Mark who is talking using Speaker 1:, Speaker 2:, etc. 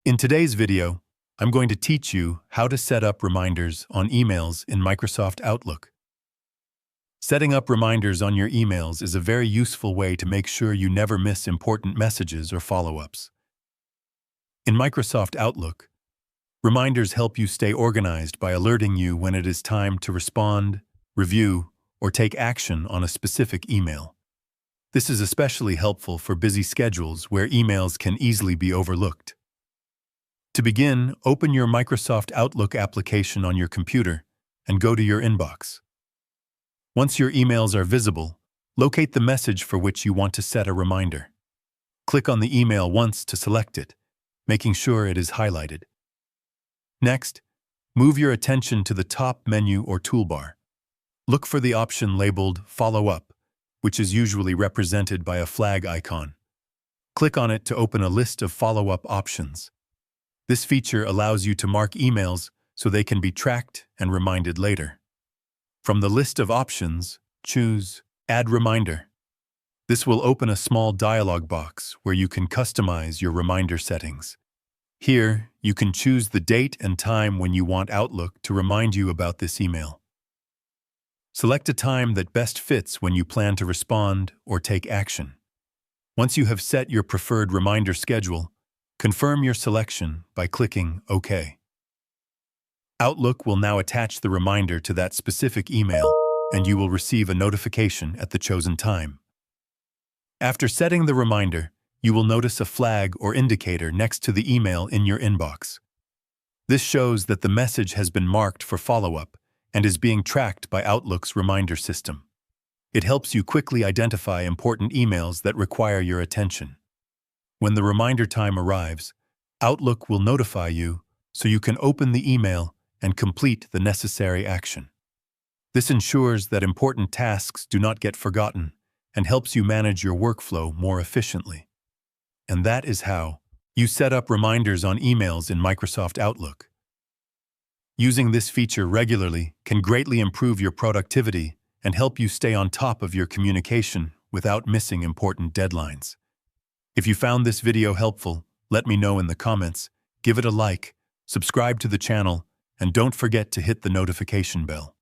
Speaker 1: In today's video, I'm going to teach you how to set up reminders on emails in Microsoft Outlook. Setting up reminders on your emails is a very useful way to make sure you never miss important messages or follow-ups. In Microsoft Outlook, reminders help you stay organized by alerting you when it is time to respond, review, or take action on a specific email. This is especially helpful for busy schedules where emails can easily be overlooked. To begin, open your Microsoft Outlook application on your computer and go to your inbox. Once your emails are visible, locate the message for which you want to set a reminder. Click on the email once to select it, making sure it is highlighted. Next, move your attention to the top menu or toolbar. Look for the option labeled Follow Up, which is usually represented by a flag icon. Click on it to open a list of follow-up options. This feature allows you to mark emails so they can be tracked and reminded later. From the list of options, choose Add Reminder. This will open a small dialog box where you can customize your reminder settings. Here, you can choose the date and time when you want Outlook to remind you about this email. Select a time that best fits when you plan to respond or take action. Once you have set your preferred reminder schedule, confirm your selection by clicking OK. Outlook will now attach the reminder to that specific email, and you will receive a notification at the chosen time. After setting the reminder, you will notice a flag or indicator next to the email in your inbox. This shows that the message has been marked for follow-up and is being tracked by Outlook's reminder system. It helps you quickly identify important emails that require your attention. When the reminder time arrives, Outlook will notify you so you can open the email and complete the necessary action. This ensures that important tasks do not get forgotten and helps you manage your workflow more efficiently. And that is how you set up reminders on emails in Microsoft Outlook. Using this feature regularly can greatly improve your productivity and help you stay on top of your communication without missing important deadlines. If you found this video helpful, let me know in the comments, give it a like, subscribe to the channel, and don't forget to hit the notification bell.